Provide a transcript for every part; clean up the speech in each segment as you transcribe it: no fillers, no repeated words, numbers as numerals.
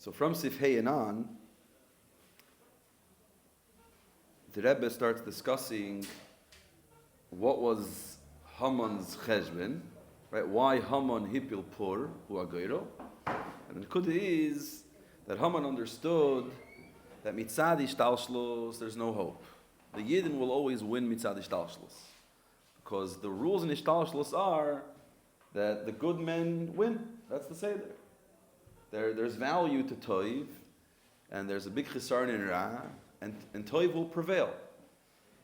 So from Sif Hey and on, the Rebbe starts discussing what was Haman's cheshbon, right? Why Haman hipil pur hu agoyro, and the kuda is that Haman understood that mitzad ishtalshlos there's no hope. The Yidden will always win mitzad ishtalshlos, because the rules in ishtalshlos are that the good men win. That's the seder. There's value to toiv, and there's a big chisarn in ra, and toiv will prevail.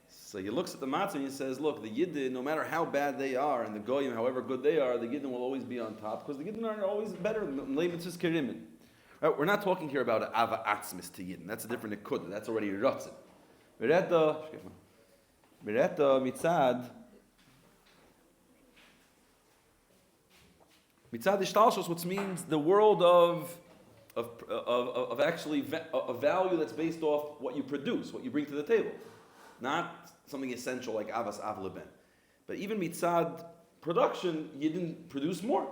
So he looks at the matzah and he says, look, the Yidden, no matter how bad they are, and the goyim, however good they are, the Yidden will always be on top, because the Yidden are always better than mitzvahs kerimin. Right? We're not talking here about ava atzmis to Yidden. That's a different nekuda. That's already rotzen. Mireta mitzad ishtalshos, which means the world of actually a value that's based off what you produce, what you bring to the table, not something essential like avas av leben. But even mitzad production, you didn't produce more.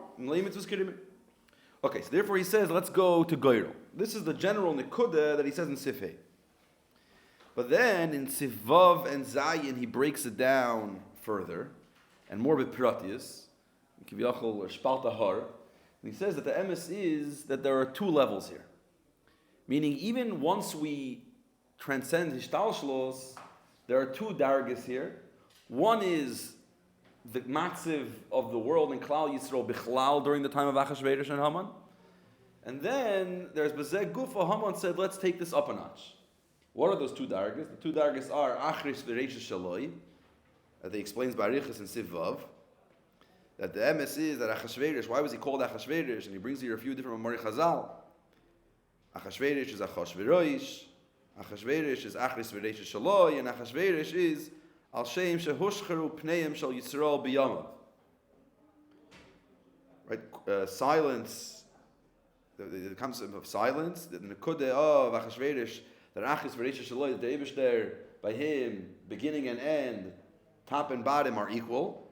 Okay, so therefore he says, let's go to Goyro. This is the general nekuda that he says in Sifhei. But then in Sivav and Zayin, he breaks it down further, and more with Piratius, and he says that the emes is that there are two levels here. Meaning, even once we transcend Hishtalshlos, there are two dargis here. One is the matziv of the world in Klal Yisrael Bichlal during the time of Achashverosh and Haman. And then there's Bezeh Gufa, Haman said, let's take this up a notch. What are those two dargis? The two dargis are Achris V'Reisha Shaloi, that he explains by Arichas and Sivav, that the emes is that Achashverosh, why was he called Achashverosh? And he brings here a few different Mamari Chazal. Achashverosh is Achashverosh, Achashverosh is Achris V'Reisha Shaloi, and Achashverosh is Al Shem Shehushcheru Pneim Shal Yisrael B'Yamav. Right, silence, the concept of silence, the nekuda of Achashverosh, that Achris V'Reisha Shaloi, the Eibush there, by him, beginning and end, top and bottom are equal.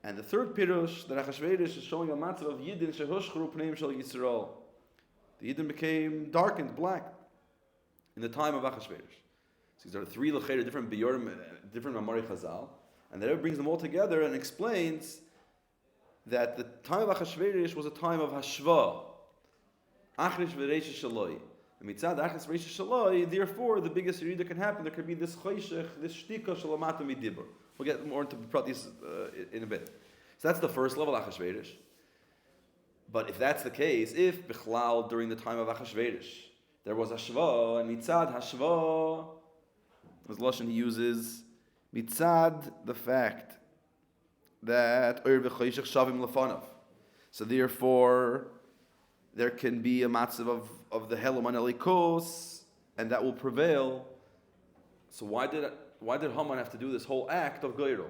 And the third pirush, that Achashverosh is showing a matzah of Yidden Shehushcheru Pneim Shal Yisrael. The Yidden became darkened, black, in the time of Achashverosh. So these are three l'chayr, different biyorim, different mamari chazal, and the Rebbe brings them all together and explains that the time of Achashverosh was a time of hashva, achrish v'reisha shaloi. And mitzad achrish v'reisha shaloi, therefore the biggest yerida can happen. There could be this choshech, this shtika shalamata midibur. We'll get more into pratis in a bit. So that's the first level Achashverosh. But if that's the case, if bichlal during the time of Achashverosh there was hashva, and mitzad hashva, as Lashon he uses, mitzad the fact that oir v'choshech shavim lefanav. So therefore, there can be a matzav of the helam on elikos, and that will prevail. So why did Haman have to do this whole act of Goyro?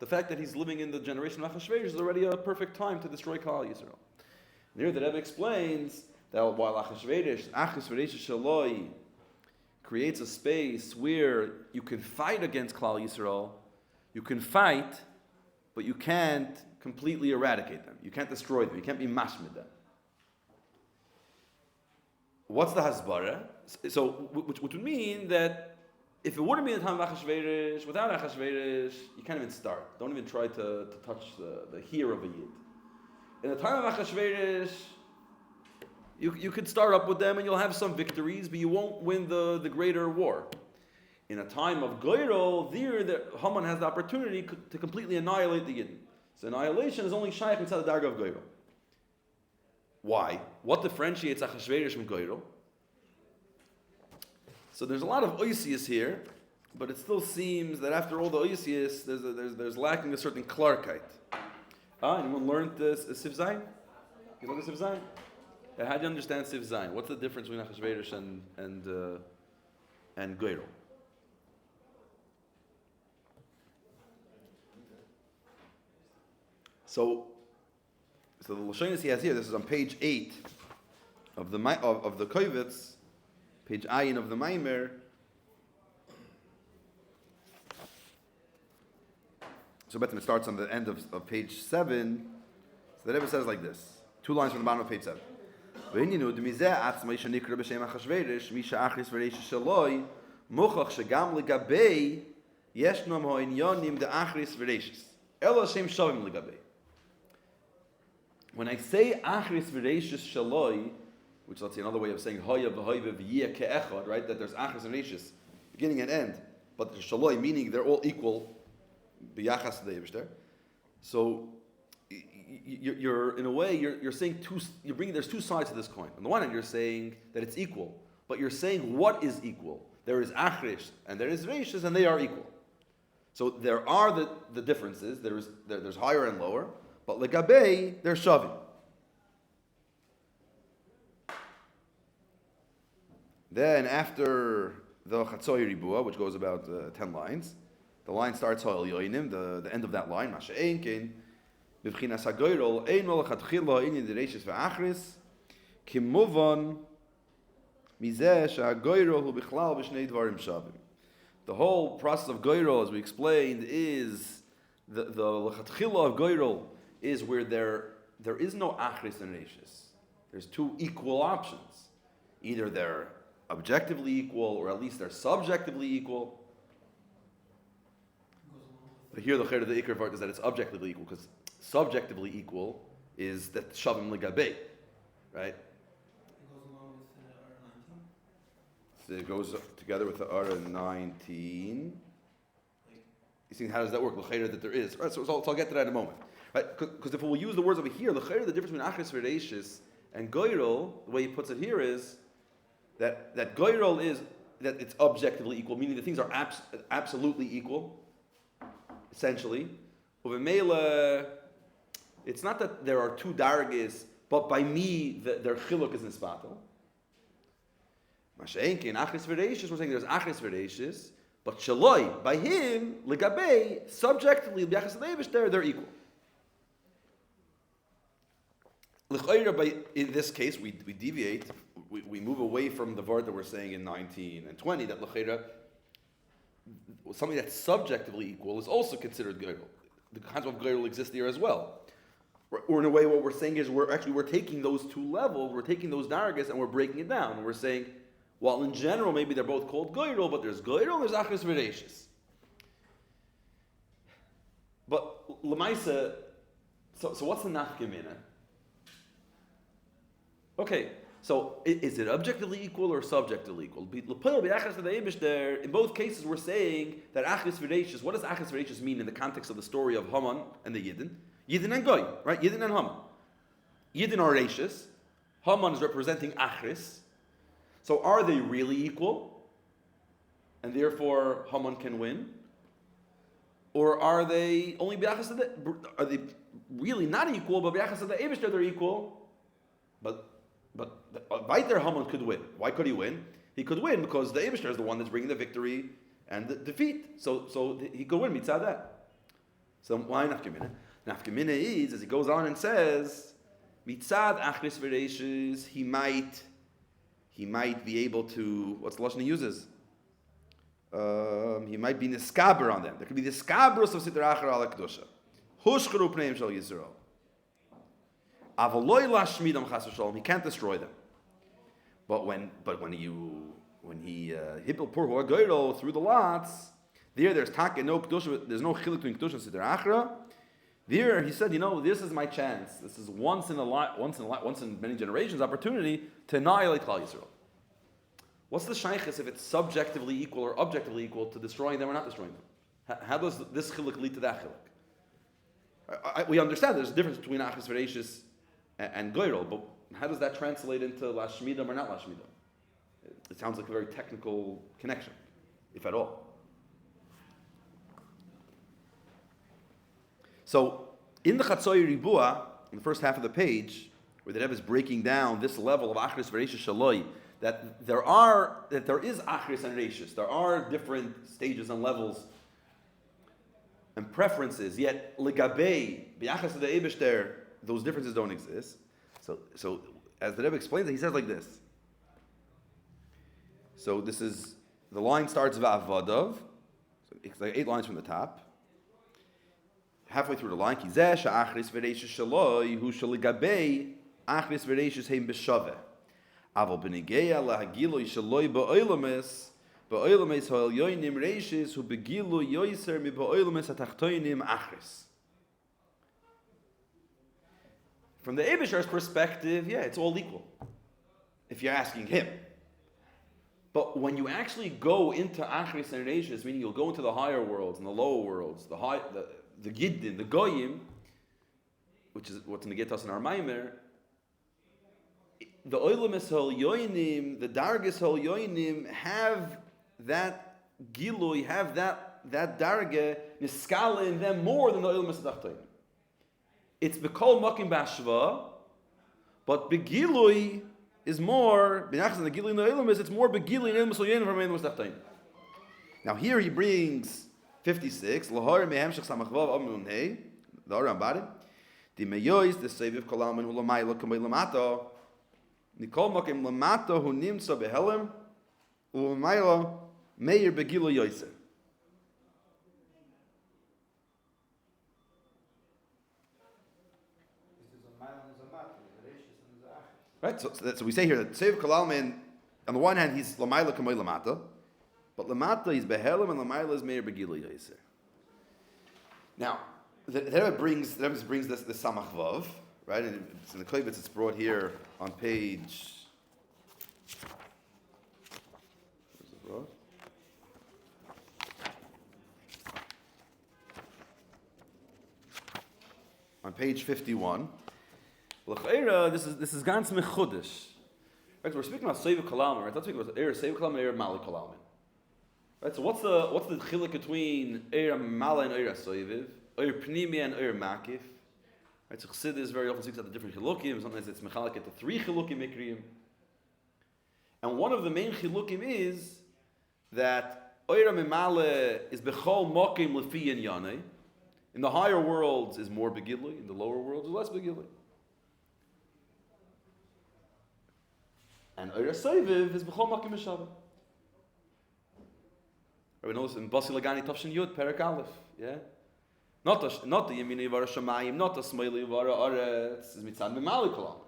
The fact that he's living in the generation of Achashverosh is already a perfect time to destroy Klal Yisrael. And here the Rebbe explains that while Achashverosh, Achris V'Reisha Shaloi, creates a space where you can fight against Klal Yisrael, you can fight, but you can't completely eradicate them. You can't destroy them. You can't be mashmid them. What's the hasbara? So, which would mean that if it wouldn't be in the time of Achashverosh, without Achashverosh, you can't even start. Don't even try to touch the hair of a yid. In the time of Achashverosh, you could start up with them and you'll have some victories, but you won't win the greater war. In a time of Goyro, Haman has the opportunity to completely annihilate the Yidden. So annihilation is only shaykh inside the darga of Goyro. Why? What differentiates Achashverosh from Goyro? So there's a lot of oisius here, but it still seems that after all the oisius, there's lacking a certain klarkite. Anyone learned this Siv Zayin? You know the Siv Zayin? Yeah, how do you understand Siv Zayin? What's the difference between Achashverosh and Goyro? So the Lashonis he has here, this is on page 8 of the Kovetz, page Ayin of the Maamer. So it starts on the end of page 7. So the Rebbe says like this, 2 lines from the bottom of page 7. ועניינו דמזה עצמאי שנקרא בשם אחשוורוש, מי שאחריס ורישס שלוי, מוכח שגם לגבי ישנם העניונים דאחריס ורישס. אלו השם שווים לגבי. When I say achris v'reishis shaloi, which let's see another way of saying hoya v'hoya v'yeh ke'echad, right? That there's achris and reishis, beginning and end, but there's shaloi, meaning they're all equal, b'yachas to the Eibishter. So you're in a way you're saying there's two sides to this coin. On the one hand, you're saying that it's equal, but you're saying what is equal. There is achris and there is reishis, and they are equal. So there are the differences. There's higher and lower. But legabei, they're shavim. Then after the Chatzoy Ribua, which goes about 10 lines, the line starts Hoel Yoinim, the end of that line, Masha Ein Kein, Bivchinas HaGoyrol, Ein Molech HaTchila, Inyan Dereishis V'Achris, Kimovon, Mizeh ShaGoyrol Hu Bichlal B'Shnei Dvarim Shavim. The whole process of Goyrol, as we explained, is the Lechatchila of Goyrol, is where there is no achris and reishis. There's two equal options. Either they're objectively equal, or at least they're subjectively equal. But here the the ikar part is that it's objectively equal, because subjectively equal is that shavim legabei, right? It goes along with R19. So it goes together with the R19. You see, how does that work? That there is. Right, so I'll get to that in a moment. Right? Because if we'll use the words over here, the difference between achris v'reishis and goyrol, the way he puts it here is that goyrol is that it's objectively equal, meaning the things are absolutely equal, essentially. Uvemela, it's not that there are two dargis, but by me their chiluk is nispatel. Masha'enki in achris v'reishis, we're saying there's achris v'reishis, but shaloi, by him, legabei, subjectively, they're equal. In this case, we deviate, we move away from the word that we're saying in 19 and 20, that l'chayra, something that's subjectively equal is also considered goyrol. The concept of goyrol exists here as well. Or in a way, what we're saying is we're taking those two levels, we're taking those dargas and we're breaking it down. And we're saying, well, in general, maybe they're both called goyrol, but there's goyrol, there's achris v'reishis. But l'maisa, so what's the nafkamina? Okay, so is it objectively equal or subjectively equal? In both cases, we're saying that achris v'reishis. What does achris v'reishis mean in the context of the story of Haman and the Yidden? Yidden and Goy, right? Yidden and Haman. Yidden are reishis. Haman is representing achris. So are they really equal? And therefore Haman can win? Or are they only b'yachas to the? Are they really not equal? But b'yachas to the Eibishter they're equal. But Vaiter Haman could win. Why could he win? He could win because the Eibishter is the one that's bringing the victory and the defeat. So he could win mitzad that. So why nafkamina? Nafkamina is, as he goes on and says, mitzad achris v'reishis, he might be able to, what's the lashon he uses? He might be niskaber on them. There could be the skabros of Sitra Achar ala Kedusha. Hushcharu pneim shel Yisrael. He can't destroy them. But when he hippel pur goyrol through the lots, there's taka no kedusha, there's no chiluk between kedusha and siddur achra. There he said, this is my chance. This is once in many generations opportunity to annihilate Klal Yisrael. What's the shaykhis if it's subjectively equal or objectively equal to destroying them or not destroying them? How does this chiluk lead to that chiluk? We understand there's a difference between achris v'reishis and goyrol, but how does that translate into lashmidam or not lashmidam? It sounds like a very technical connection, if at all. So, in the Chatzoy Ribua, in the first half of the page, where the Rebbe is breaking down this level of achris v'reishis shaloi, that there is achris and reishis, there are different stages and levels and preferences, yet legabei, bi'achas to the Eibishter, those differences don't exist. So as the Rebbe explains it, he says like this. So this is, the line starts v'avadav, so it's like 8 lines from the top. Halfway through the line, Kizeh sha'achris v'reishis shaloi hu shaligabei achris v'reishis heim b'shaveh. Aval b'negeya lahagiloi shaloi ba'oilames ha'elyoinim reishis hu begilu yoiser mi ba'oilames hatachtoinim achris. From the Eibushar's perspective, yeah, it's all equal, if you're asking him. But when you actually go into achris and reishis, meaning you'll go into the higher worlds and the lower worlds, the Giddin, the Goyim, which is what's going to get us in our Maamer, the Oilamis Ha'elyoinim, the Dargas Ha'elyoinim have that Gilui, have that Darga, Niskala in them more than the Oilamis Ha'tachtoinim. It's B'kol Makim B'ashva, but B'gilui is more, B'nachas and the Gilui in the Oilamis, it's more B'gilui in Oilamis Ha'elyoinim from Oilamis Ha'tachtoinim. Now here he brings 56, Lahar Mehem Shech Samachvav Amun Hei, the Aram Bari, Di Meyois, the Seviv Kolaman Hulamai Lokamay Lamato, Nikol Makim Lamato Hu Nimsa Behelem, Ulamayla Meir Begilu Yoiser. Right, so we say here that Seviv Kolaman, on the one hand, he's Lamayla Kamay Lamata, but Lamata is Behelem and Lamayla is Meir Begilu Yoiser. Now, the Rebbe brings this Samach Vav, right? And it's in the Klebitz, it's brought here on page. Where's it brought? On page 51. L'chaira, this is ganz mechudish. Right, so we're speaking about Seviv Kalaman, right? Let's speak about Seviv Kalaman and Mali Kalaman. Right, so what's the chiluk between Mala and Seviv? Pnimi and Makif. Right, so Chassidus very often speaks about the different chilukim. Sometimes it's mechalek at the 3 chilukim mikriyim. And one of the main chilukim is that Oira Mimale is bechol mokim lefi and yanei. In the higher worlds is more begilui. In the lower worlds is less begilui. And Oira Seviv is bechol mokim mishavah. We know this in Basi Lagani Tavshin Yud Perek Aleph. Yeah. Not the Yemini Vara Shamayim, not the Smaili Vara Aretz, is Mitzad Mimali Kolam.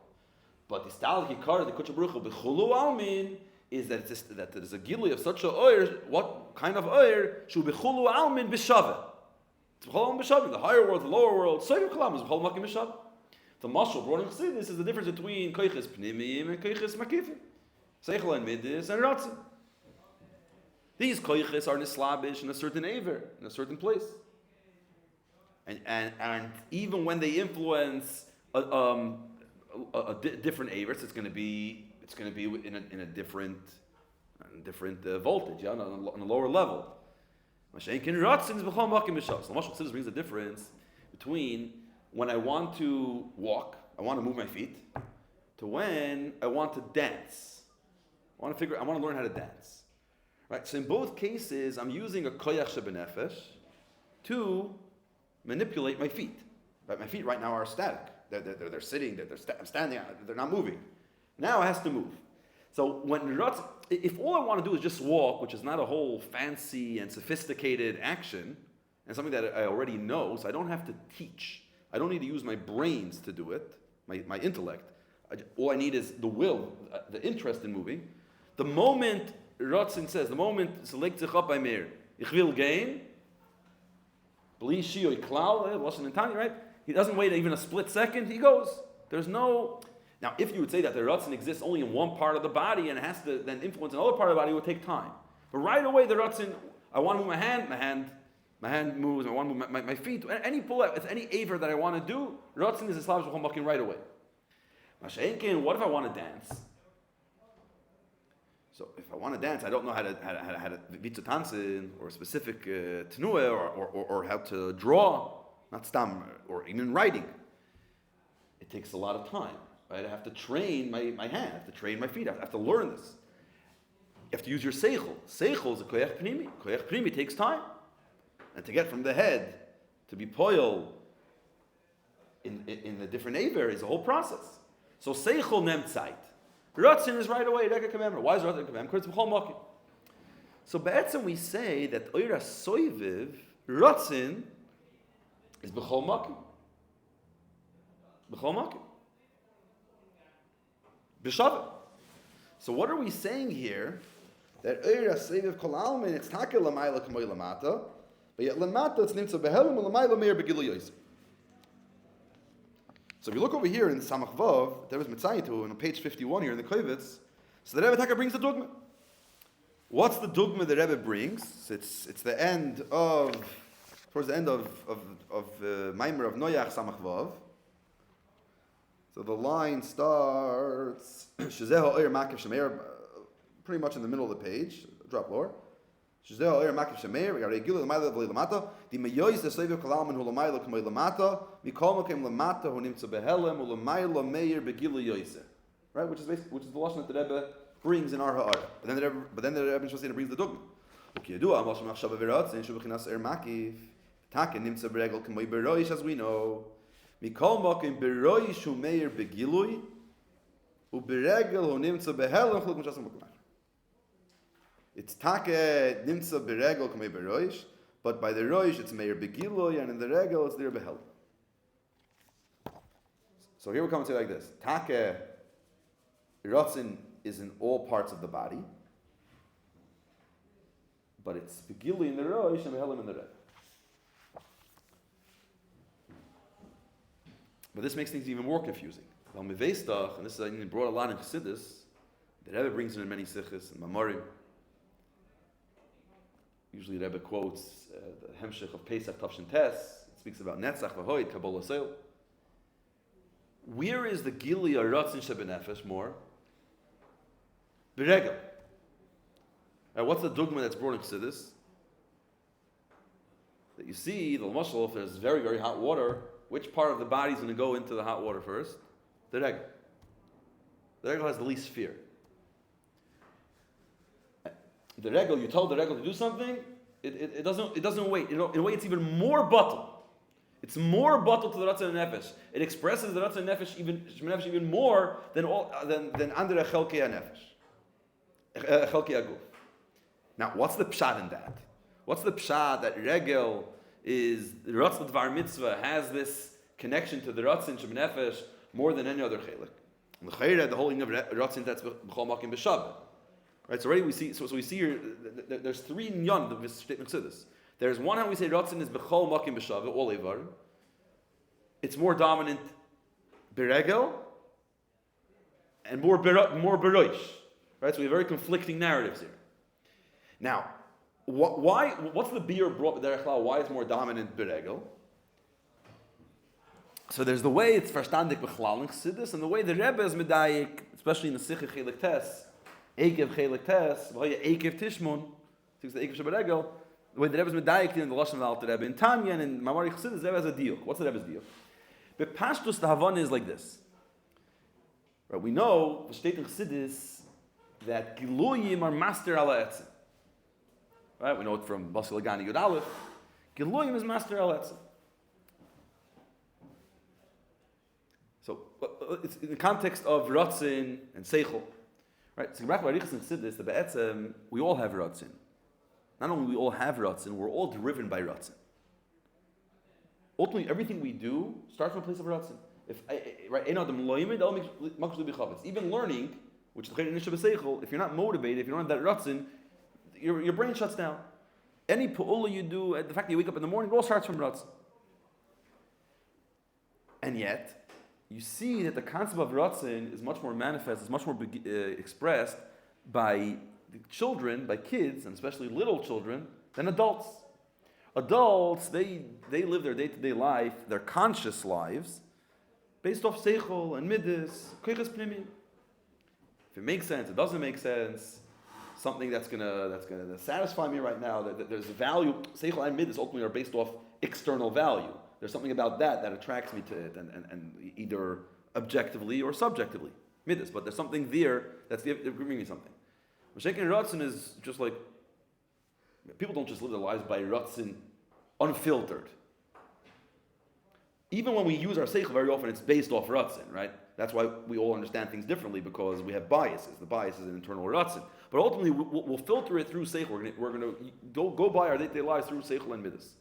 But the Stalki Kara, the Kucha Baruch Bechulu Almin, is that there is a gilui of such a oir. What kind of oir? Shu Bechulu Almin B'Shaveh. It's Bechulu Almin B'Shaveh. The higher world, the lower world. Seviv Kolam is Bechulu Makim B'Shaveh. The Mashal brought in Chassidus is the difference between Koiches Pnimim and Koiches Makifim. Seichel and Midis and Ratzim. These Koiches are Nislabish in a certain Aver, in a certain place. And even when they influence different avers, it's going to be in a different voltage, yeah, on a lower level. So the Mashal brings a difference between when I want to walk, I want to move my feet, to when I want to dance. I want to learn how to dance. Right. So in both cases, I'm using a koyach shebenefesh to manipulate my feet. Right? My feet right now are static. They're sitting. I'm standing. They're not moving. Now it has to move. So if all I want to do is just walk, which is not a whole fancy and sophisticated action, and something that I already know, so I don't have to teach. I don't need to use my brains to do it, my intellect. All I need is the will, the interest in moving. The moment Ratzin says, the moment select sich up by mir, ich will gehen, bli shioi klau, Lashon and Tanya, right? He doesn't wait even a split second, he goes. There's no... Now, if you would say that the Ratzin exists only in one part of the body and it has to then influence another part of the body, it would take time. But right away, the Ratzin, I want to move my hand moves, I want to move my feet, any pull-out, any aver that I want to do, Ratzin is Islav Shulchan Makim right away. Masha'enkin, what if I want to dance? So if I want to dance, I don't know how to vitzu tanzen or a specific tenua or how to draw, not stam, or even writing. It takes a lot of time, right? I have to train my hand, I have to train my feet, I have to learn this. You have to use your seichel. Seichel is a koyach pnimi. Koyach pnimi takes time. And to get from the head to be poil in the different aver is a whole process. So seichel nemt zeit. Ratzin is right away, Reka Commandment. Why is Ratzin a commandment? Because it's B'chol Makim. So Be'etzim we say that Oira Soiviv, Ratzin, is B'chol Makim. B'chol Makim. B'shavah. So what are we saying here? That Eir HaSeviv Kol Almin, it's Taka Lamayla K'moy Lamata, but yet Lamata it's Nimtza Behelim, Lamayla Meir Begilu Yosef. So if you look over here in Samach Vav, there was Mitzayitu, on page 51 here in the Kovetz, so the Rebbe Taka brings the dogma. What's the dogma the Rebbe brings? It's the end of, towards the end of Maamer of Noach Samach Vav. So the line starts, Shezeho Eir Makiv Shemeir, pretty much in the middle of the page, drop lower. Shezeho Eir Makiv Shemeir, Regilu Lamayla V'li Lamata, Di Meyoyz Seviv Kol Almin Hu Lamayla K'moy Lamata, Mikol Makim Lamata Hu Nimtza Behelem Hu Lamayla Meir Begilu Yosef. Right, which is the lashon that the Rebbe brings in our ha'ara. But then the Rebbe Shosina brings the dogma. Ukiyadua Amal Shemach Shabbat V'Ratzin Shu B'chinas Eir Makiv, Taken Nimtza Beregel K'moy Beroish, as we know. Mikol Makim Beroish Hu Meir Begilui, U Beregel Hu Nimtza Behelem Chluk Mishasam Makim. It's Take Nimtza Beregel K'moy Beroish, but by the Roish it's Meir Begilui, and in the Regel it's Dir Behel. So here we come and say like this: Take Ratzin is in all parts of the body, but it's Begilui in the Roish and Behelim in the Regel. But this makes things even more confusing. And this is brought a lot in Chassidus. The Rebbe brings in many sichos and Maamerim. Usually the Rebbe quotes the Hemshech of Pesach Tavshin Tes. It speaks about Netzach V'Hoid, Kabbalah Seil. Where is the Gili or Ratzin Shebenefesh more? Beregel. Now what's the dogma that's brought in Chassidus? That you see, the Mashal, if there's very, very hot water, which part of the body is going to go into the hot water first? The regel. The regel has the least fear. The regel, you told the regel to do something, it doesn't wait. In a way, it's even more bottle. It's more bottle to the Ratzon Nefesh. It expresses the Ratzon Nefesh even more than andere Chelkei Nefesh, Chelkei Aguf. Now, what's the pshat in that? What's the pshat that regel is the Ratzon Dvar Mitzvah has this connection to the Ratzon Nefesh more than any other chelik? The whole thing of Ratzon that's b'chol makim b'shabbat. Right, so already we see. So we see here. There's three nyan of this statement. There's one how we say Ratzon is b'chol makim b'shavah, all evar. It's more dominant beregel and more beroish. Right, so we have very conflicting narratives here. Now, what's the beer brought derech klal? Why it's more dominant beregel? So there's the way it's verstandig b'chlal in Chassidus, and the way the Rebbe is medayik, especially in the Sicha Chelik Tes. Ekev Chelik Tes, Ekev Tishmon, the Ekev Sheberegel, the way the Rebbe is medayik in the Lashon of the Alter Rebbe. In Tanya and in Maamer Chassidus, the Rebbe has a deal. What's the Rebbe's deal? But Pashtus, the Havana is like this. Right, we know, the state in Chassidus, that Giluyim are master ala etzim. Right, we know it from Basil Agani Yud Aleph. Giluyim is master ala etzim. So, it's in the context of Ratzin and Seichel. Right, so the Be'etzem, we all have Ratzin. Not only we all have Ratzin, we're all driven by Ratzin. Ultimately, everything we do starts from a place of Ratzin. Even learning, which is the Kein Seichel, if you're not motivated, if you don't have that Ratzin, your brain shuts down. Any pu'ula you do, the fact that you wake up in the morning, it all starts from Ratzin. And yet, you see that the concept of Ratzin is much more manifest, is much more expressed by children, by kids, and especially little children, than adults. Adults, they live their day-to-day life, their conscious lives, based off Seichel and Midas, Koiches Pnimim. If it makes sense, it doesn't make sense, something that's gonna satisfy me right now, that there's value, Seichel and Midas ultimately are based off external value. There's something about that attracts me to it, and either objectively or subjectively, midas. But there's something there that's giving me something. Shekin Ratzin is just like, people don't just live their lives by Ratzin unfiltered. Even when we use our Seichel very often, it's based off Ratzin, right? That's why we all understand things differently, because we have biases. The bias is an internal Ratzin. But ultimately, we'll filter it through Seichel. We're going to go by our day-to-day lives through Seichel and midas.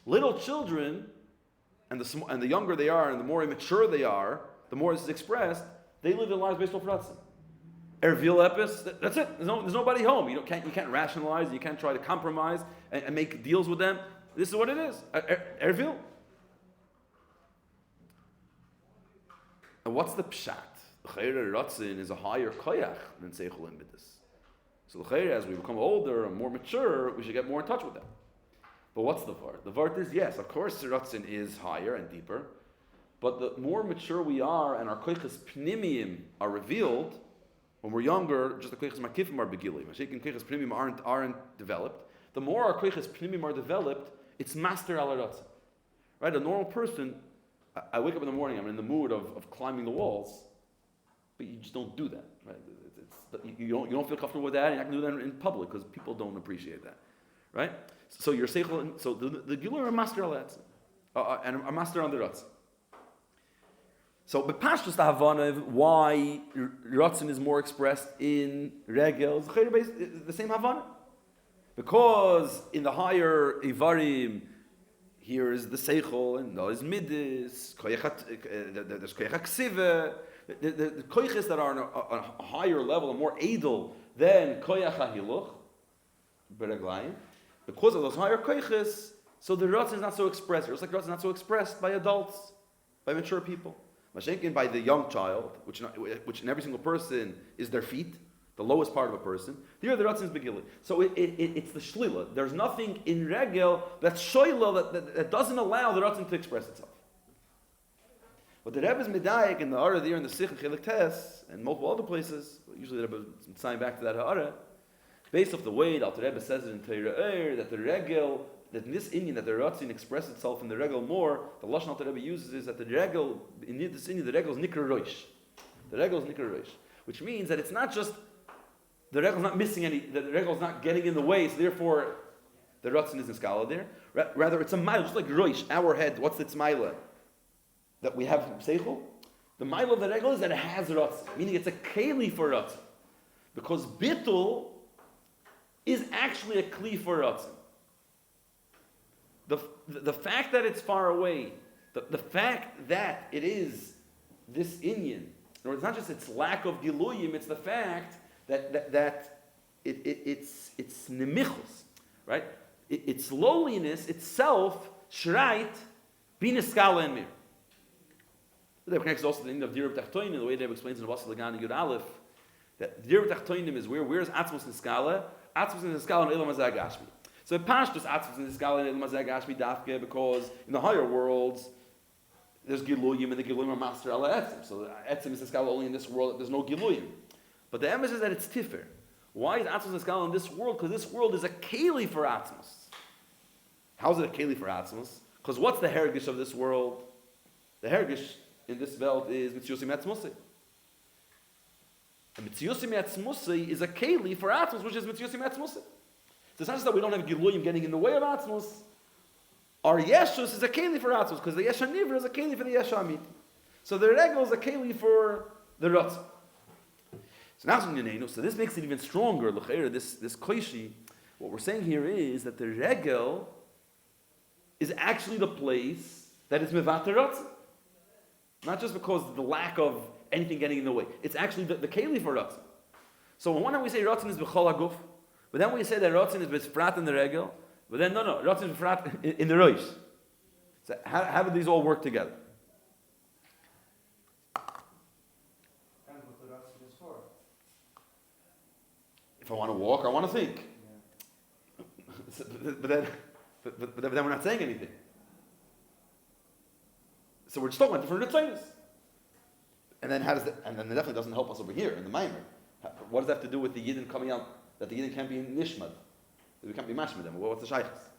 Little children, and the younger they are, and the more immature they are, the more this is expressed, They live their lives based off Ratzon. Ervil Epis, that's it. There's nobody home. You can't rationalize, you can't try to compromise and make deals with them. This is what it is. Ervil. And what's the pshat? L'chayre Ratzon is a higher koyach than Seichel and Midas. So l'chayre, as we become older and more mature, we should get more in touch with them. But what's the vart? The vart is, yes, of course Ratzon is higher and deeper, but the more mature we are and our koyches pnimiyim are revealed, when we're younger, just the koyches makifim are begilim. Mashiach koyches pnimiyim aren't developed. The more our koyches pnimiyim are developed, it's master al Ratzon. Right? A normal person, I wake up in the morning, I'm in the mood of climbing the walls, but you just don't do that. Right? You don't feel comfortable with that, and you're not going to do that in public because people don't appreciate that. Right? So your seichel, so the Gilur are master al Ratzon, and a master on the Ratzon. So, but Pashtus the Havana, why Ratzon is more expressed in Regel, the same Havana. Because in the higher Ivarim, here is the Seichel, and there's Midis, there's Koyach HaKsiva, the Koyches that are on a higher level, and more Edel than Koyach HaHiluch, Bereglayim. Because of those higher Koyches, so the Ratzon is not so expressed. It's like Ratzon is not so expressed by adults, by mature people. Mashenkin by the young child, which in every single person is their feet, the lowest part of a person. Here the Ratzon is begillah. So it's the shlila. There's nothing in regel that's shoyla that doesn't allow the Ratzon to express itself. But the Rebbe's medayik in the Ha'ara there in the Sich and Chelik Tes and multiple other places, usually the Rebbe is signing back to that Ha'ara, based off the way that the Rebbe says it in Teirah that the regel, that in this Indian, that the Ratzon express itself in the regel more, the Lashon that the Rebbe uses is that the regel, in this Indian, the regel is nikra roish. The regel is nikra roish. Which means that it's not just, the regel is not missing any, the regel is not getting in the way, so therefore the Ratzon isn't skala there. Rather, it's a mile, just like roish, our head, what's its mila? That we have from Seichel. The mile of the regel is that it has Ratzon, meaning it's a keli for Ratzon. Because bittul is actually a kli for Ratzon. The fact that it's far away, the fact that it is this Inyan, or it's not just its lack of giluyim, it's the fact that it's nemichus, right? Its lowliness itself, shreit, binaskala and mir. That connects also to the end of Dirub Tachtoinim, the way Dave explains in the Vasal Lagan Yud Aleph, that Dirub Tachtoinim is where's Atzmos Niskala? Atzmos Niskala and Elam Hazag Ashmi. So it passed just Atzmos Niskala and Elam Hazag Ashmi Dafke because in the higher worlds, there's Giluyim and the Giluyim are master ala Etzim. So Etzim is Niskala only in this world, there's no Giluyim. But the emphasis is that it's Tifir. Why is Atzmos Niskala in this world? Because this world is a Keli for Atzmos. How is it a Keli for Atzmos? Because what's the Hergish of this world? The Hergish in this belt is Mitziusim Atzmusei. And Mitziusim Atzmusei is a Keli for Atzmos, which is Mitziusim Atzmusei. So it's not just that we don't have Giluyim getting in the way of Atzmos. Our Yeshus is a Keli for Atzmos, because the Yesha Nivra is a Keli for the Yesha Amit. So the Regel is a Keli for the Ratzon. So this makes it even stronger. This Koishi, what we're saying here is that the Regel is actually the place that is Mevater Ratzon. Not just because of the lack of anything getting in the way. It's actually the Keli for Ratzon. So on one hand we say Ratzon is B'chol HaGuf, but then we say that Ratzon is B'frat in the Regel, but then no, Ratzon is B'frat in the Roish. So how do these all work together? Depends what the Ratzon is for. If I want to walk, I want to think. Yeah. but then we're not saying anything. So we're just talking about different ritzonos. And then it definitely doesn't help us over here in the Maamer. What does that have to do with the Yidden coming out, that the Yidden can't be Nishmad? That we can't be mashmad them? What's the shaykhs?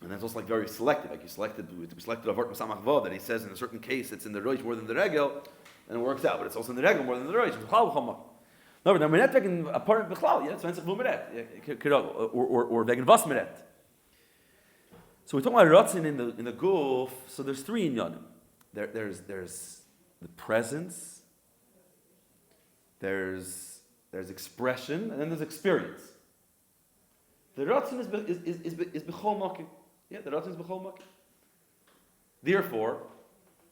And that's also like very selective. Like we selected a Vart Masamach Vav that he says in a certain case it's in the Roish more than the Regel, and it works out, but it's also in the Regel more than the Roish. No, but we're not taking a part of Bechlal, yeah, it's Vensach Vumeret, Karagu, or Vegen Vas Meret. So we're talking about Ratzon in the Guf, so there's three in Yanim. There's the presence, there's expression, and then there's experience. The Ratzon is B'chol Makim. Yeah, the Ratzon is B'chol Makim. Therefore,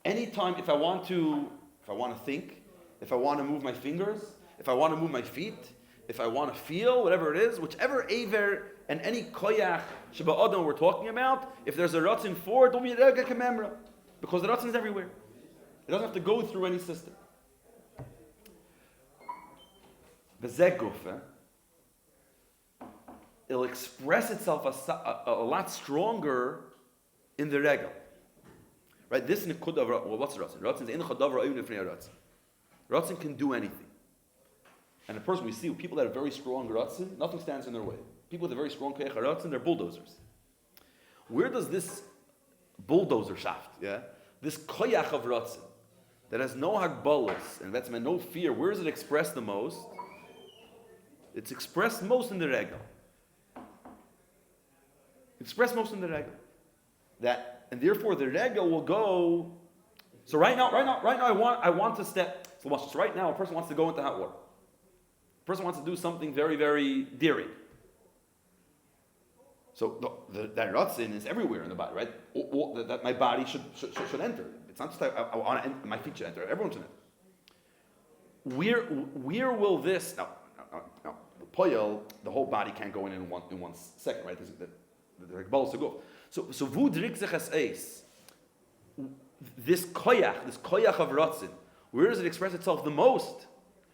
anytime if I want to if I want to think, if I want to move my fingers, if I want to move my feet, if I want to feel, whatever it is, whichever aver and any koyach sheba adam we're talking about, if there's a ratzin for it, it'll be a rega kememra, because the ratzin is everywhere. It doesn't have to go through any system. Bezeh gufa, it'll express itself a lot stronger in the regal. Right? This nekuda of what's ratzin? Ratzin is in chadav ra'ayun ifnei ratzin. Ratzin can do anything. And a person we see, people that have very strong ratzin, nothing stands in their way. People with a very strong koyach ratzin, they're bulldozers. Where does this bulldozer shaft, this koyach of ratzin, that has no hagbalas, and that's no fear, where is it expressed the most? It's expressed most in the regal. Expressed most in the regal. And therefore the regal will go. So right now, I want to step. So right now, a person wants to go into hot water. A person wants to do something very, very daring. So that ratzin is everywhere in the body, right? That my body should enter. It's not just I want to enter, my feet should enter. Everyone should enter. Where will this now? The poyel, the whole body can't go in one second, right? The balls to go. So vu drik zechas eis. This koyach of ratzin, where does it express itself the most?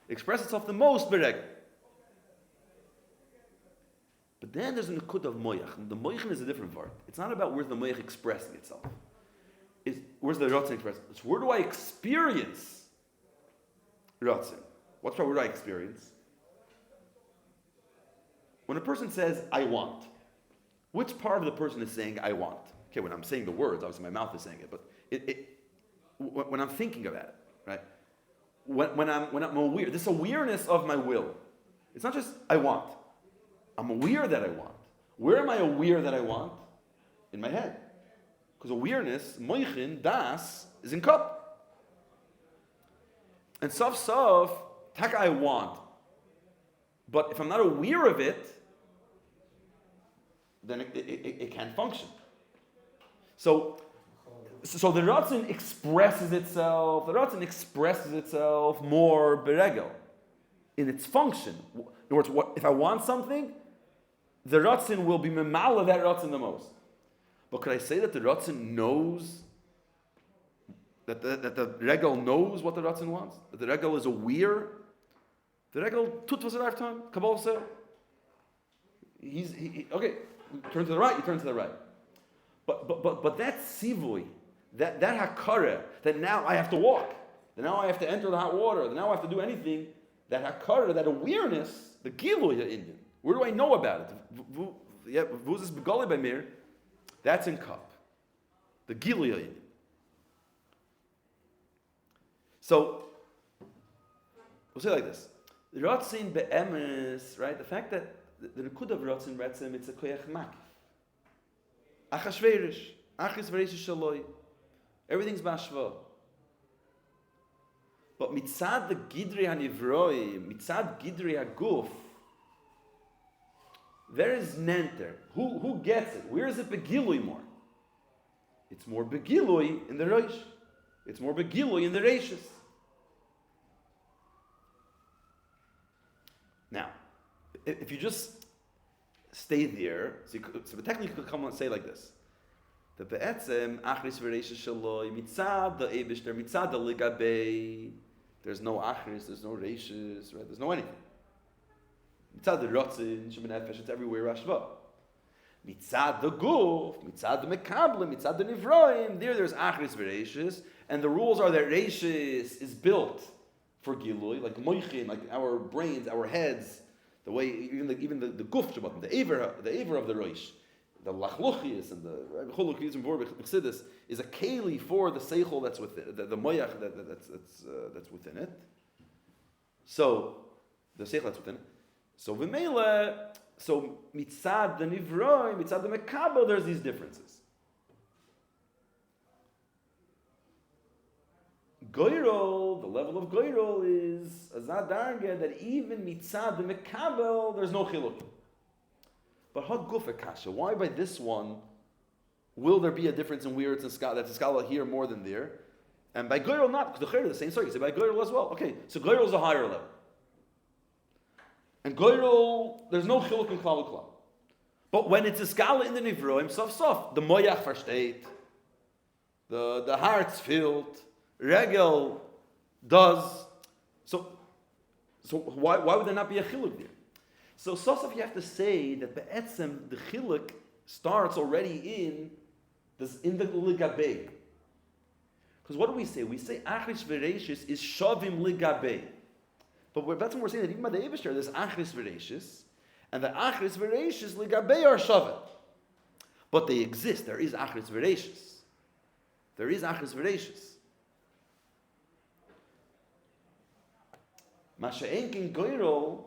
It expresses itself the most bereg. But then there's a nekud of moyach. The moyach is a different part. It's not about where's the moyach expressing itself. Where's the ratzin expressing? It's where do I experience ratzin? What's where do I experience? When a person says, I want, which part of the person is saying, I want? Okay, when I'm saying the words, obviously my mouth is saying it, but when I'm thinking about it, right? When I'm aware, this awareness of my will, it's not just, I want. I'm aware that I want. Where am I aware that I want? In my head. Because awareness, moichin, das, is in cup. And sof, taka I want. But if I'm not aware of it, then it can't function. So the ratzin expresses itself. The ratzin expresses itself more beregel in its function. In other words, if I want something, the ratzin will be memala that ratzin the most. But could I say that the ratzin knows that the regel knows what the ratzin wants? That the regel is aware? The regel tut was a lifetime. Kabbalah said. Okay. You turn to the right. You turn to the right. But that sivui, that hakara, that now I have to walk, that now I have to enter the hot water, that now I have to do anything, that hakara, that awareness, the giluy Indian. Where do I know about it? Vuzis begali by mir. That's in cup. The giluy Indian. So we'll say like this. The Ratzin be'emes, right? The fact that the Nekud of Ratzin Retzim, it's a koyach makif. Achashverish, achis v'reish shaloi. Everything's bashva. But mitzad the gidri hanivroi, mitzad gidri haguf, there is nenter. Who gets it? Where is it begilui more? It's more begilui in the reish. It's more begilui in the reishis. Now, if you just stay there, so technically you could come and say like this: the be'etzem achris v'reishes shaloi mitzad the eibishter mitzad the ligabei. There's no achris, there's no reishes, right? There's no anything. Mitzad the rotzin shemenefesh, it's everywhere rashva. Mitzad the guf, mitzad the mekablim, mitzad the nivroim. There's achris v'reishes, and the rules are that reishes is built for gilui, like moichin, like our brains, our heads, the way even the guf shabbat, the aver of the roish, the lachluchias and the chuluchias and b'chsidis is a keli for the seichel that's within the moyach that's within it. So the seichel that's within it. So v'meila, so mitzad the nivroi, mitzad the mekabel, there's these differences. Goyrol, the level of Goyrol is a zadarga that even mitzad the mekabel, there's no chiluk. But haguf akasha, why by this one will there be a difference in where it's in skala? That's a skala here more than there. And by goyrel not, because the chayr is the same story. You say by goyrel as well. Okay, so goyrel is a higher level. And goyrel, there's no chiluk in klal u'klal. But when it's a skala in the nivroim, sof, the moyach versteht, the heart's filled, regel does. So why would there not be a chiluk there? So Sosaf, you have to say that be'etzem, the chiluk starts already in the ligabei. Because what do we say? We say achris v'reishis is shavim ligabei. But that's when we're saying that even by the Eibishter, there's achris v'reishis, and the achris v'reishis ligabei are shavim. But they exist. There is achris v'reishis. There is achris v'reishis. Masha'enkin goyrol,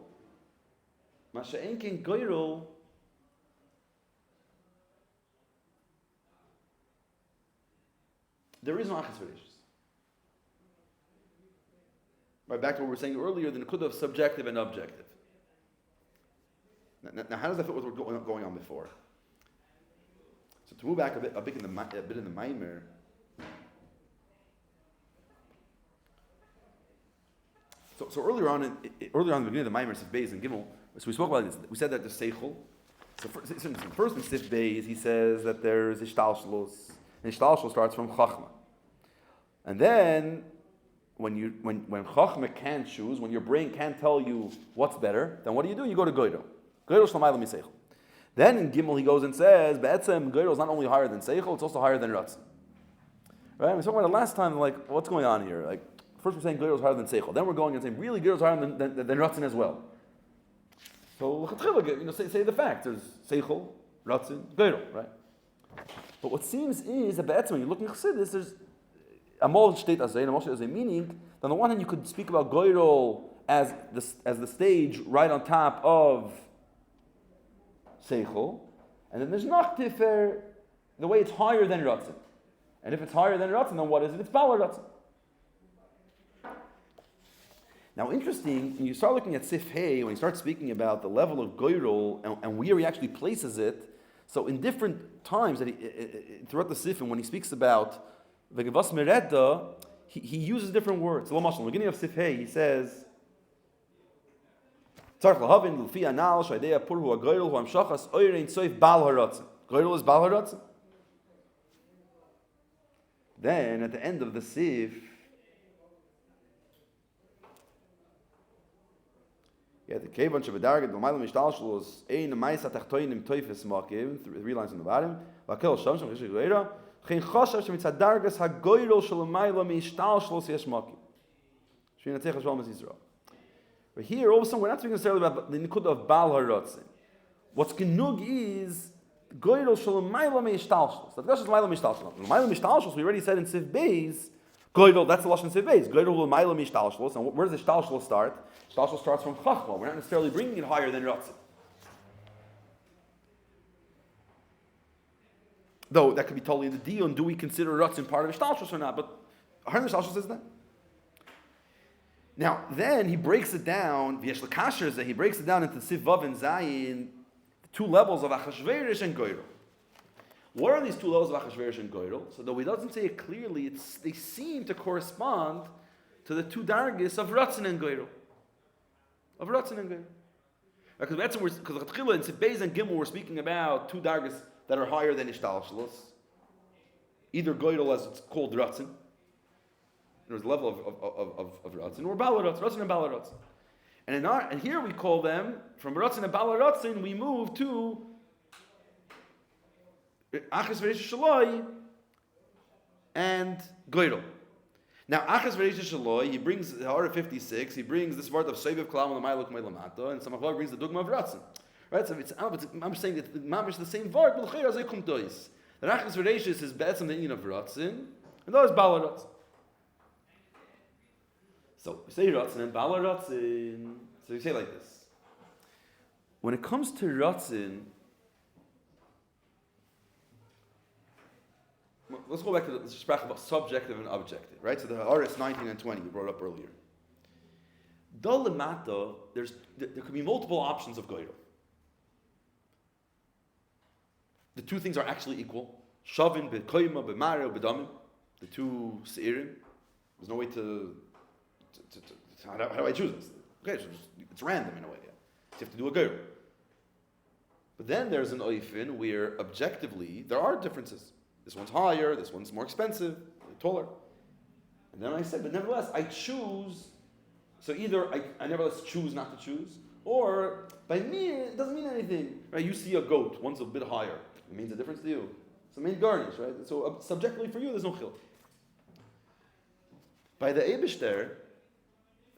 there is no achas v'reishis. Right, back to what we were saying earlier, the nekuda of subjective and objective. Now how does that fit with what was going on before? So to move back a bit in the Maamer, so earlier on in the beginning of the Maamer, Sif Beis and Gimel, so we spoke about this. We said that there's seichel. So first in Sif Beis, he says that there's ishtalshlos, and ishtalshlos starts from chachma. And then when chachma can't choose, when your brain can't tell you what's better, then what do? You go to goyro. Goyro shlomayla miseichel. Then in Gimel he goes and says, be'etzem goyro is not only higher than seichel, it's also higher than ratzon. Right? We talked about it last time. Like, what's going on here? Like, first we're saying goyro is higher than seichel. Then we're going and saying really goyro is higher than ratzon as well. So say the fact. There's seichel, ratzon, goyro, right? But what seems is that be'etzem, when you look in Chassidus, there's Amol state as a meaning. On the one hand, you could speak about goyrol as the stage right on top of seichel, and then there's nachtifer, the way it's higher than ratzon. And if it's higher than ratzon, then what is it? It's baal ratzon. Now, interesting, when you start looking at Sif Hey, when you start speaking about the level of goyrol and where he actually places it, so in different times that throughout the Sif, and when he speaks about the Gevas Mereda, he uses different words. So, in the beginning of Sif Hey, he says, Goyrol is Baal HaRatzon. Then, at the end of the Sif, the Kevan Shabadargad, the Mailam Ishtalshlos, Ein Maisa Tachtoinim Toifes Makim, 3 lines on the bottom, Vakel Shamsham, Rishik Goyra, Kein Choshav Shemitzadargas HaGoyro Shalamayla Ishtalshlos Yesh Makim. Shrinatech Hashval Mezizra. But here, all of a sudden, we're not speaking necessarily about the Nikud of Baal HaRatzin. What's Genug is Goyro Shalamayla Ishtalshlos. That's just Mayla Ishtalshlos. Mayla Ishtalshlos, we already said in Sif Beis, Goyro, that's the Lashon Sif Beis. Goyro Mayla Ishtalshlos. And where does the Ishtalshlos start? Ishtalshlos starts from Chachma. We're not necessarily bringing it higher than Ratzin. Though that could be totally the deal, and do we consider Ratzin part of Ishtalshlos or not? But Harn Ishtalshlos is that. Now, then he breaks it down, V'yesh L'kasher, he breaks it down into Sif Vav and Zayin, the 2 levels of Achashverosh and Goyro. What are these 2 levels of Achashverosh and Goyro? So though he doesn't say it clearly, they seem to correspond to the 2 dargis of Ratzin and Goyro. Because in Sif Beis and Gimel we're speaking about 2 dargis that are higher than Ishtalshlos. Either Goyro, as it's called, Ratzin. There's a level of Ratzin, or Baal Ratzin, Ratzin and Baal Ratzin. And here we call them, from Ratzin and Baal Ratzin, we move to Achas V'Reish Shaloi and Goyro. Now, Achas V'Reish Shaloi, he brings the Hara 56, he brings this word of Seiviv Kalam and the Mailuk Meilamata, and Samachvar brings the Dugma of Ratzin. Right? So I'm saying that Maamer is the same word, but L'chayr Azay Kum Dois. The Achas V'Reish is Be'etzem the Inyan of Ratzin, and that is Baal Ratzin. So we say Ratzin and Baal Ratzin. So we say like this. When it comes to Ratzin, let's go back to the sprach about subjective and objective, right? So the RS 19 and 20 we brought up earlier. Dalamata, there could be multiple options of goyro. The 2 things are actually equal. Shavin bekoyma b'maro b'damim, the 2 seirim. There's no way to how do I choose this? Okay, so it's random in a way. Yeah. So you have to do a Karu. But then there's an oifin where objectively there are differences. This one's higher, this one's more expensive, taller. And then I said, but nevertheless, I choose. So either I nevertheless choose not to choose, or by me it doesn't mean anything. Right? You see a goat, one's a bit higher. It means a difference to you. So it means garnish, right? So subjectively for you, there's no chil. By the Eibishter,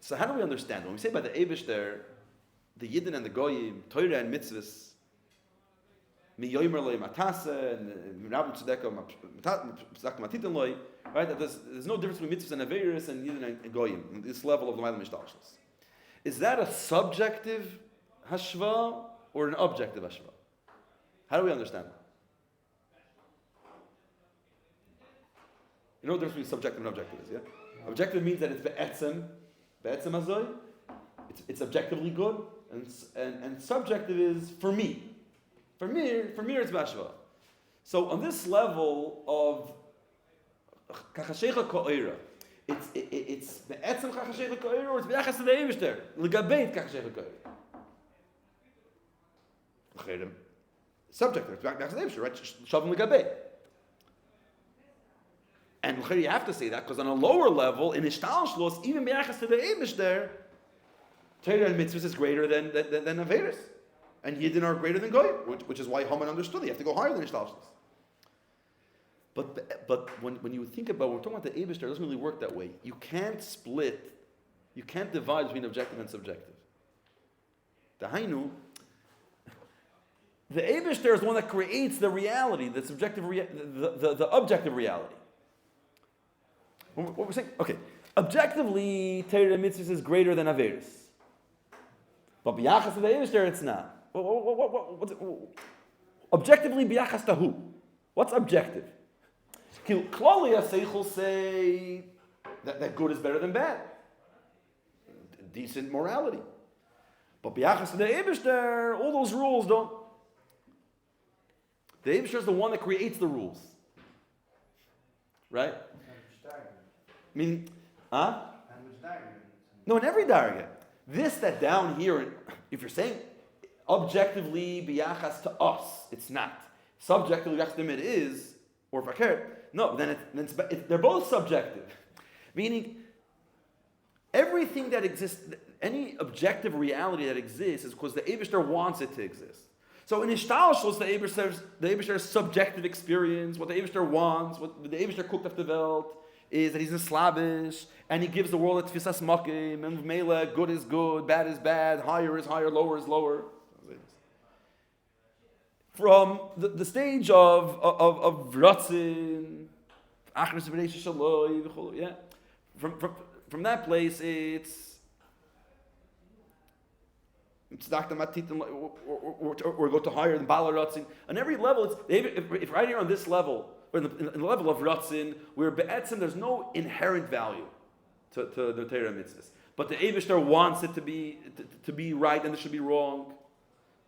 so how do we understand? When we say by the Eibishter, the Yidden and the Goyim, Torah and mitzvahs, mi yoymer loy matase, and Rabbi Tzedekah matitin loy, right? That there's no difference between mitzvahs and averis and Yidden and Goyim, in this level of the Maamer Mishtalshus. Is that a subjective hashva or an objective hashva? How do we understand that? You know what the difference between subjective and objective is, yeah? Objective means that it's be'etzem hazoi, it's objectively good, and subjective is for me. For me it's bashva. So on this level of kachashecha ka'ira, it's be'etzem kachashecha ka'ira, or it's be'achas to the Eibishter, l'gabeit kachashecha ka'ira. Subjective, it's be'achas to the Eibishter, right? Shavim l'gabeit. And you have to say that because on a lower level, in Ishtalshlos, even be'achas to the Eibishter, Torah and mitzvahs is greater than Averis. And Yidden are greater than Goyim, which is why Haman understood you have to go higher than Ishtalshlos. But when you think about, when we're talking about the Eibishter, it doesn't really work that way. You can't divide between objective and subjective. The Hainu, the Eibishter is the one that creates the reality, the subjective, the objective reality. What we're saying, okay, objectively, Torah and mitzvahs is greater than Averis. But b'yachas to the Eibishter, it's not. Objectively, b'yachas to who? What's objective? Klali HaSeichel say that good is better than bad. Decent morality. But b'yachas to the Eibishter, all those rules don't. The Eibishter is the one that creates the rules. Right? Meaning, no, in every darga. This that down here, if you're saying objectively biyachas to us, it's not. Subjectively biyachas to them it is, or fakir. No, then they're both subjective. Meaning, everything that exists, any objective reality that exists is because the Eibishter wants it to exist. So in Ishtalshlos, the Eibishter's subjective experience, what the Eibishter wants, what the Eibishter cooked up the Welt, is that he's a Slavish, and he gives the world a tfisas makim, and mele, good is good, bad is bad, higher is higher, lower is lower. From the stage of ratzin, achris v'reish shaloi, yeah. From that place, it's or go to higher than bala ratzin. On every level, it's if right here on this level, or in the level of ratzin, where be'etzim there's no inherent value to the Torah mitzvahs, but the Eibishter wants it to be right and it should be wrong.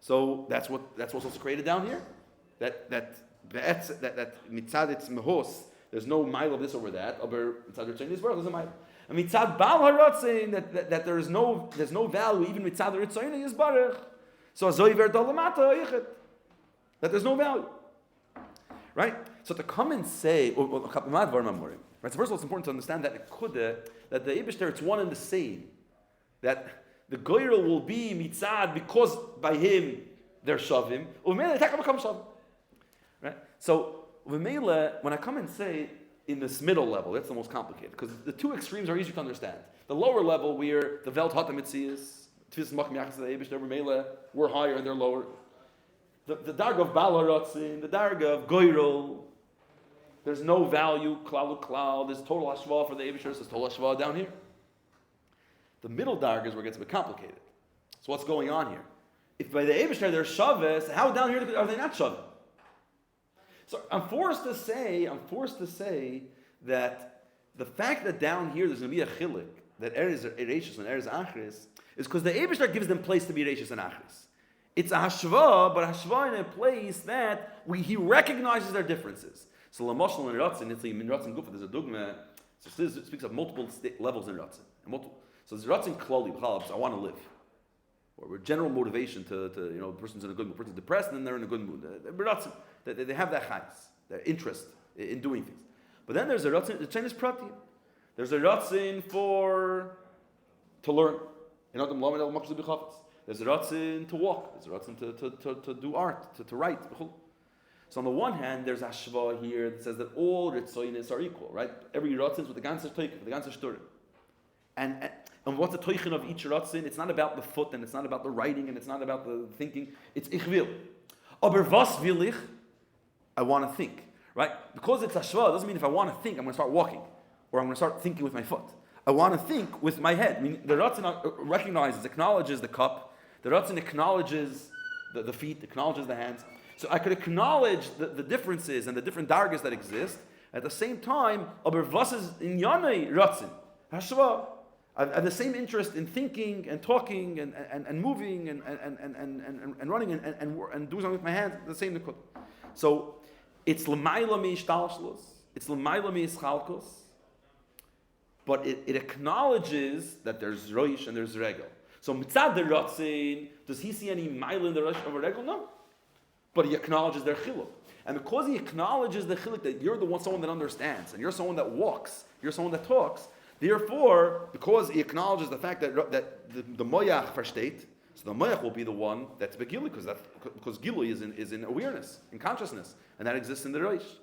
So that's what's also created down here. That mitzad it's mehos. There's no mile of this over that. Aber mitzad ritzon is there's a mile. And mitzad bal haratzin that there's no value even mitzad ritzon is barach. So azoy ver dalamata yichet. That there's no value. Right? So to come and say, right? So first of all, it's important to understand that that the Eibishter, it's one and the same. That the goyrel will be mitzad because by him they're shavim. U'mele they become shavim. Right? So when I come and say in this middle level, that's the most complicated because the two extremes are easy to understand. The lower level where the Welt Hatamitzias, Tfis Machim Yachas the Eibishter, we're higher and they're lower. The darga of Balaratzin, the darga of Goyrel, there's no value, klal, there's total hashva for the Eibishter, there's total hashva down here. The middle darga is where it gets a bit complicated. So what's going on here? If by the Eibishter they're shaves, how down here are they not shaves? So I'm forced to say that the fact that down here there's going to be a chilik, that Eretz and Eretz Achris, is because the Eibishter gives them place to be Eretz and Achris. It's a hashva, but a hashva in a place that he recognizes their differences. So Lamoshel and Ratzin, it's in Ratzin Gufa, there's a dogma. So it speaks of multiple levels in Ratzin. So there's Ratzin Klali, I want to live. Or general motivation to the person's in a good mood. The person's depressed and then they're in a good mood. They have that chayes, their interest in doing things. But then there's a Ratzin, the Chinese Prati. There's a Ratzin to learn. There's a Ratzin to walk. There's a Ratzin to do art, to write. So on the one hand, there's Ashva here that says that all Ritzoinis are equal, right? Every Ratzin is with the ganze Teich, with the ganze Shturim. And what's the Teichin of each Ratzin? It's not about the foot, and it's not about the writing, and it's not about the thinking. It's Ich will. Aber was will ich? I want to think, right? Because it's Ashva, it doesn't mean if I want to think, I'm going to start walking, or I'm going to start thinking with my foot. I want to think with my head. I mean, the Ratzin recognizes, acknowledges the cup. The Ratzin acknowledges the feet, acknowledges the hands. So I could acknowledge the differences and the different dargas that exist. At the same time, aber was is in Yanei Ratzin? Hashva. I have the same interest in thinking and talking and moving and running and doing something with my hands. The same nikud. So it's l'mayla mi ishtalshlus. It's l'mayla mi ischalkus. But it acknowledges that there's roish and there's regel. So mitzad the Ratzin, does he see any mile in the roish of a regel? No. But he acknowledges their chiluk. And because he acknowledges the chiluk that you're someone that understands, and you're someone that walks, you're someone that talks, therefore, because he acknowledges the fact that the moyach versteht, so the moyach will be the one that's begili, because gilui is in awareness, in consciousness, and that exists in the reish.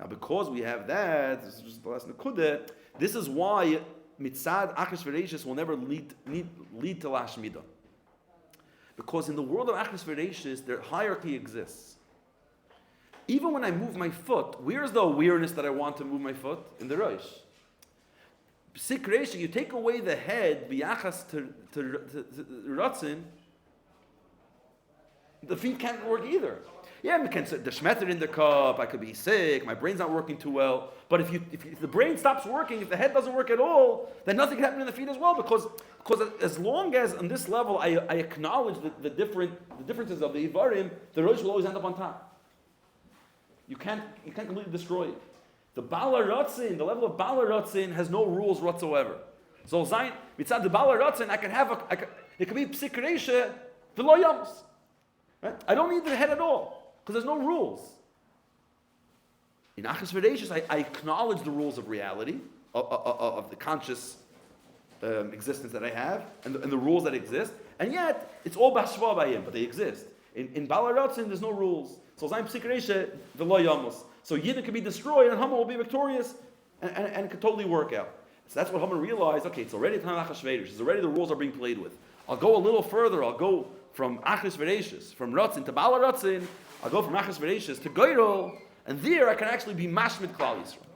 Now, because we have that, this is just the last nekudah, this is why mitzad achas v'reishis will never lead to lashmida. Because in the world of achas v'reishis, their hierarchy exists. Even when I move my foot, where's the awareness that I want to move my foot? In the reish. Sik reisha, you take away the head, biyachas to ratzin, the feet can't work either. Yeah, we can the shmetter in the cup, I could be sick, my brain's not working too well. But if the brain stops working, if the head doesn't work at all, then nothing can happen in the feet as well. Because as long as on this level I acknowledge the differences of the Ivarim, the Rosh will always end up on top. You can't completely destroy it. The Bala Ratzin, the level of Bala Ratzin has no rules whatsoever. So Zayin, mitzad the Bala Ratzin, it could be Psik Reisha, V'lo Yamos. Right? I don't need the head at all. Because there's no rules. In Achas V'reishis, I acknowledge the rules of reality, of the conscious existence that I have, and the rules that exist, and yet, it's all Bashva by him, but they exist. In Bala Ratzin, there's no rules. So Zayin Psik Reisha, V'lo Yamos. So Yidden can be destroyed, and Haman will be victorious, and it could totally work out. So that's what Haman realized, okay, it's already time Achas V'reishis, it's already the rules are being played with. I'll go a little further, I'll go from Achas V'reishis, from Ratzin to Bala Ratzin, I'll go from Achas V'reishis to Geirol, and there I can actually be Mashmid Klal Yisrael.